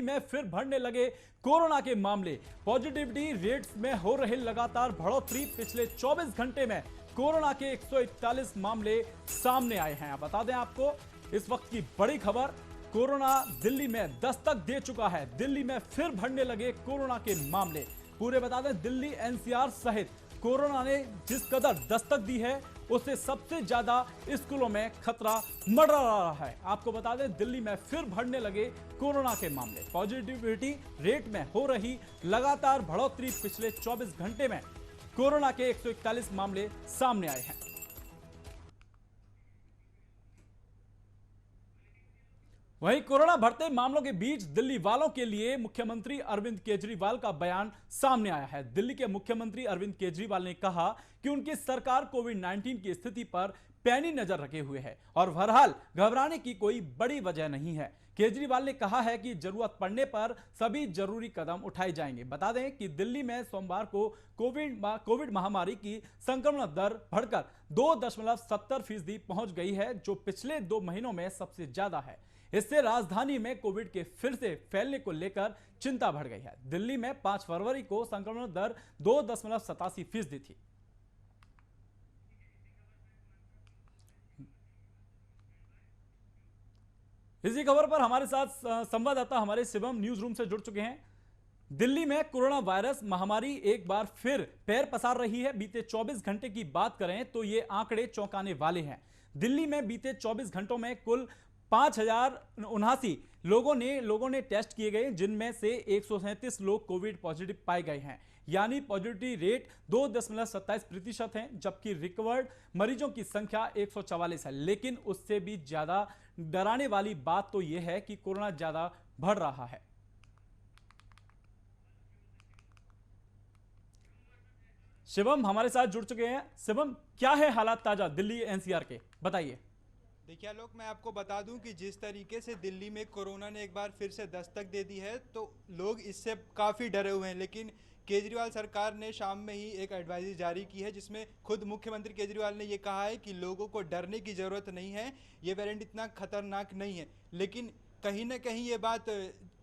में फिर बढ़ने लगे कोरोना के मामले। पॉजिटिविटी रेट्स में हो रही लगातार बढ़ोतरी। पिछले 24 घंटे में कोरोना के 141 मामले सामने आए हैं। बता दें आपको इस वक्त की बड़ी खबर, कोरोना दिल्ली में दस्तक दे चुका है। दिल्ली में फिर बढ़ने लगे कोरोना के मामले। पूरे बता दें, दिल्ली एनसीआर सहित कोरोना ने जिस कदर दस्तक दी है उससे सबसे ज्यादा स्कूलों में खतरा मंडरा रहा है। आपको बता दें, दिल्ली में फिर बढ़ने लगे कोरोना के मामले। पॉजिटिविटी रेट में हो रही लगातार बढ़ोतरी। पिछले 24 घंटे में कोरोना के 141 मामले सामने आए हैं। वहीं कोरोना बढ़ते मामलों के बीच दिल्ली वालों के लिए मुख्यमंत्री अरविंद केजरीवाल का बयान सामने आया है। दिल्ली के मुख्यमंत्री अरविंद केजरीवाल ने कहा कि उनकी सरकार कोविड-19 की स्थिति पर पैनी नजर रखे हुए है और बहरहाल घबराने की कोई बड़ी वजह नहीं है। केजरीवाल ने कहा है कि जरूरत पड़ने पर सभी जरूरी कदम उठाए जाएंगे। बता दें कि दिल्ली में सोमवार को कोविड महामारी की संक्रमण दर बढ़कर 2.70% पहुंच गई है, जो पिछले 2 महीनों में सबसे ज्यादा है। इससे राजधानी में कोविड के फिर से फैलने को लेकर चिंता बढ़ गई है। दिल्ली में 5 फरवरी को संक्रमण दर 2.87% थी। इसी खबर पर हमारे साथ संवाददाता हमारे शिवम न्यूज रूम से जुड़ चुके हैं। दिल्ली में कोरोना वायरस महामारी एक बार फिर पैर पसार रही है। बीते 24 घंटे की बात करें तो ये आंकड़े चौंकाने वाले हैं। दिल्ली में बीते 24 घंटों में कुल 5079 लोगों ने टेस्ट किए गए, जिनमें से 137 लोग कोविड पॉजिटिव पाए गए हैं। यानी पॉजिटिविटी रेट 2.27% है, जबकि रिकवर्ड मरीजों की संख्या 144 है। लेकिन उससे भी ज्यादा डराने वाली बात तो यह है कि कोरोना ज्यादा बढ़ रहा है। शिवम हमारे साथ जुड़ चुके हैं। शिवम, क्या है हालात ताजा दिल्ली एनसीआर के, बताइए। देखिए आलोक, मैं आपको बता दूं कि जिस तरीके से दिल्ली में कोरोना ने एक बार फिर से दस्तक दे दी है तो लोग इससे काफ़ी डरे हुए हैं। लेकिन केजरीवाल सरकार ने शाम में ही एक एडवाइजरी जारी की है, जिसमें खुद मुख्यमंत्री केजरीवाल ने ये कहा है कि लोगों को डरने की ज़रूरत नहीं है, ये वेरिएंट इतना खतरनाक नहीं है। लेकिन कहीं ना कहीं ये बात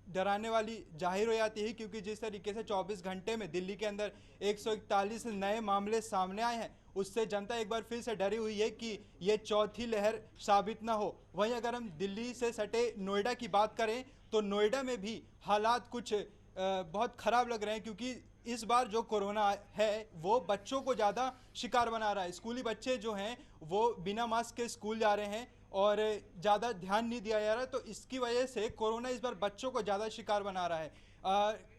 डराने वाली जाहिर हो जाती है, क्योंकि जिस तरीके से 24 घंटे में दिल्ली के अंदर 141 नए मामले सामने आए हैं, उससे जनता एक बार फिर से डरी हुई है कि ये चौथी लहर साबित ना हो। वहीं अगर हम दिल्ली से सटे नोएडा की बात करें तो नोएडा में भी हालात कुछ बहुत ख़राब लग रहे हैं, क्योंकि इस बार जो कोरोना है वो बच्चों को ज़्यादा शिकार बना रहा है। स्कूली बच्चे जो हैं वो बिना मास्क के स्कूल जा रहे हैं और ज़्यादा ध्यान नहीं दिया जा रहा, तो इसकी वजह से कोरोना इस बार बच्चों को ज़्यादा शिकार बना रहा है।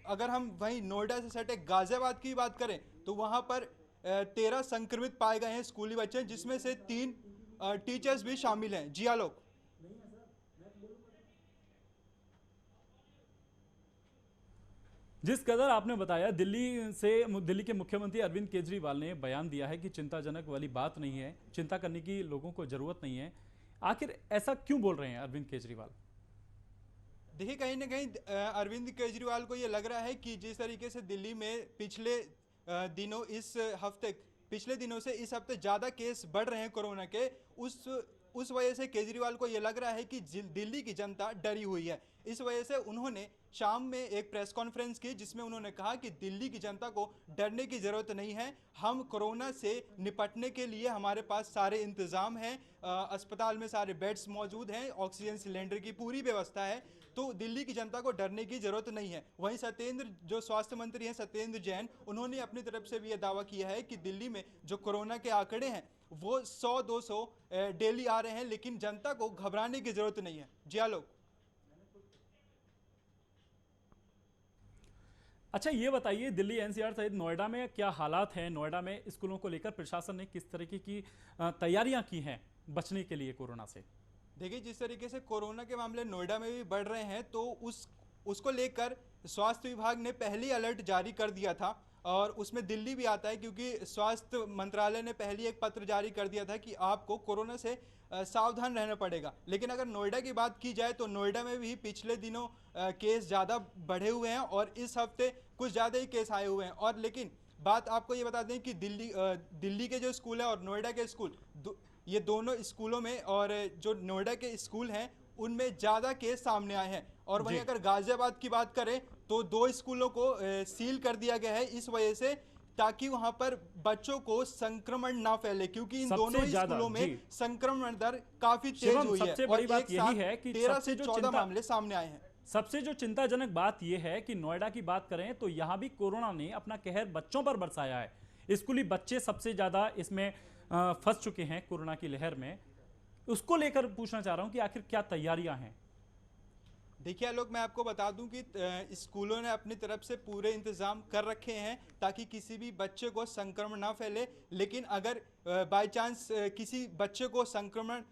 अगर हम वहीं नोएडा से सटे गाज़ियाबाद की बात करें तो वहाँ पर 13 संक्रमित पाए गए हैं स्कूली बच्चे, जिसमें से 3 टीचर्स भी शामिल हैं। जी आलोक। जिस कदर आपने बताया, दिल्ली के मुख्यमंत्री अरविंद केजरीवाल ने बयान दिया है कि चिंताजनक वाली बात नहीं है, चिंता करने की लोगों को जरूरत नहीं है। आखिर ऐसा क्यों बोल रहे हैं अरविंद केजरीवाल? देखिए, कहीं ना कहीं अरविंद केजरीवाल को ये लग रहा है कि जिस तरीके से दिल्ली में पिछले दिनों से इस हफ्ते ज़्यादा केस बढ़ रहे हैं कोरोना के, उस वजह से केजरीवाल को ये लग रहा है कि दिल्ली की जनता डरी हुई है। इस वजह से उन्होंने शाम में एक प्रेस कॉन्फ्रेंस की, जिसमें उन्होंने कहा कि दिल्ली की जनता को डरने की ज़रूरत नहीं है। हम कोरोना से निपटने के लिए हमारे पास सारे इंतज़ाम हैं, अस्पताल में सारे बेड्स मौजूद हैं, ऑक्सीजन सिलेंडर की पूरी व्यवस्था है, तो दिल्ली की जनता को डरने की ज़रूरत नहीं है। वहीं जो स्वास्थ्य मंत्री हैं सत्येंद्र जैन, उन्होंने अपनी तरफ से भी यह दावा किया है कि दिल्ली में जो कोरोना के आंकड़े हैं वो 100-200 डेली आ रहे हैं, लेकिन जनता को घबराने की ज़रूरत नहीं है। जी आलोक। अच्छा, ये बताइए, दिल्ली एनसीआर सहित नोएडा में क्या हालात हैं? नोएडा में स्कूलों को लेकर प्रशासन ने किस तरीके की तैयारियां की हैं बचने के लिए कोरोना से? देखिए, जिस तरीके से कोरोना के मामले नोएडा में भी बढ़ रहे हैं, तो उसको लेकर स्वास्थ्य विभाग ने पहली अलर्ट जारी कर दिया था, और उसमें दिल्ली भी आता है, क्योंकि स्वास्थ्य मंत्रालय ने पहले एक पत्र जारी कर दिया था कि आपको कोरोना से सावधान रहना पड़ेगा। लेकिन अगर नोएडा की बात की जाए तो नोएडा में भी पिछले दिनों केस ज़्यादा बढ़े हुए हैं और इस हफ्ते कुछ ज़्यादा ही केस आए हुए हैं। और लेकिन बात आपको ये बता दें कि दिल्ली के जो स्कूल है और नोएडा के स्कूल, ये दोनों स्कूलों में, और जो नोएडा के स्कूल हैं उनमें ज़्यादा केस सामने आए हैं। और वहीं जी। अगर गाजियाबाद की बात करें तो 2 स्कूलों को सील कर दिया गया है इस वजह से, ताकि वहां पर बच्चों को संक्रमण ना फैले, क्योंकि इन दोनों सबसे ही ज्यादा स्कूलों जी में संक्रमण दर काफी तेज शिवम, हुई है सबसे और बड़ी बात एक यही साथ है कि 13 सबसे से जो 14 चिंता मामले सामने आए हैं। सबसे जो चिंताजनक बात यह है कि नोएडा की बात करें तो यहां भी कोरोना ने अपना कहर बच्चों पर बरसाया है। स्कूली बच्चे सबसे ज्यादा इसमें फंस चुके हैं कोरोना की लहर में। उसको लेकर पूछना चाह रहा हूं कि आखिर क्या तैयारियां हैं। देखिए आलोक, मैं आपको बता दूं कि स्कूलों ने अपनी तरफ से पूरे इंतजाम कर रखे हैं ताकि किसी भी बच्चे को संक्रमण ना फैले। लेकिन अगर बाय चांस किसी बच्चे को संक्रमण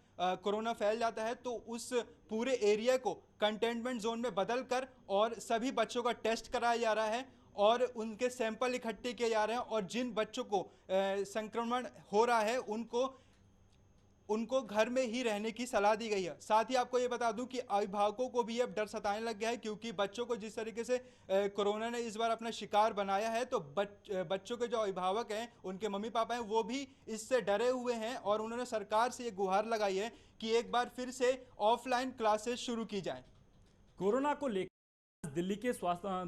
कोरोना फैल जाता है तो उस पूरे एरिया को कंटेनमेंट जोन में बदल कर और सभी बच्चों का टेस्ट कराया जा रहा है और उनके सैंपल इकट्ठे किए जा रहे हैं। और जिन बच्चों को संक्रमण हो रहा है उनको घर में ही रहने की सलाह दी गई है। साथ ही आपको ये बता दूं कि अभिभावकों को भी अब डर सताने लग गया है, क्योंकि बच्चों को जिस तरीके से कोरोना ने इस बार अपना शिकार बनाया है, तो बच्चों के जो अभिभावक हैं, उनके मम्मी पापा हैं, वो भी इससे डरे हुए हैं और उन्होंने सरकार से ये गुहार लगाई है कि एक बार फिर से ऑफलाइन क्लासेस शुरू की जाएं। कोरोना को लेकर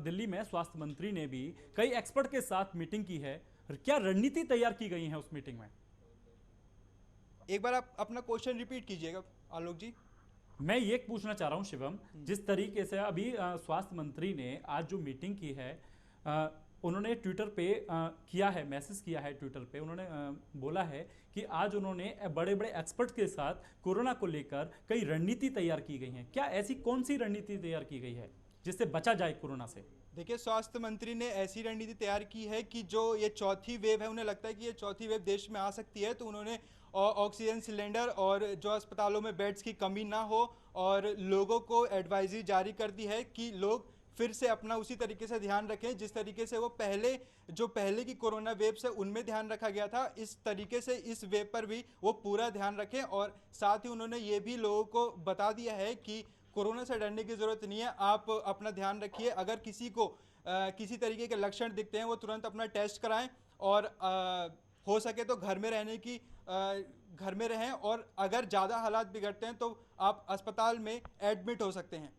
दिल्ली में स्वास्थ्य मंत्री ने भी कई एक्सपर्ट के साथ मीटिंग की है। क्या रणनीति तैयार की गई है उस मीटिंग में? एक बार आप अपना क्वेश्चन रिपीट कीजिएगा आलोक जी। मैं ये पूछना चाह रहा हूं शिवम, जिस तरीके से अभी स्वास्थ्य मंत्री ने आज जो मीटिंग की है, उन्होंने ट्विटर पे किया है, मैसेज किया है ट्विटर पे। उन्होंने बोला है कि आज उन्होंने बड़े बड़े एक्सपर्ट के साथ कोरोना को लेकर कई रणनीति तैयार की गई है। क्या ऐसी कौन सी रणनीति तैयार की गई है जिससे बचा जाए कोरोना से? देखिए, स्वास्थ्य मंत्री ने ऐसी रणनीति तैयार की है कि जो ये चौथी वेव है, उन्हें लगता है कि ये चौथी वेव देश में आ सकती है, तो उन्होंने ऑक्सीजन सिलेंडर और जो अस्पतालों में बेड्स की कमी ना हो, और लोगों को एडवाइजरी जारी कर दी है कि लोग फिर से अपना उसी तरीके से ध्यान रखें जिस तरीके से वो पहले की कोरोना वेव से उनमें ध्यान रखा गया था, इस तरीके से इस वेव पर भी वो पूरा ध्यान रखें। और साथ ही उन्होंने ये भी लोगों को बता दिया है कि कोरोना से डरने की ज़रूरत नहीं है, आप अपना ध्यान रखिए। अगर किसी को किसी तरीके के लक्षण दिखते हैं, वो तुरंत अपना टेस्ट कराएं और हो सके तो घर में रहें, और अगर ज़्यादा हालात बिगड़ते हैं तो आप अस्पताल में एडमिट हो सकते हैं।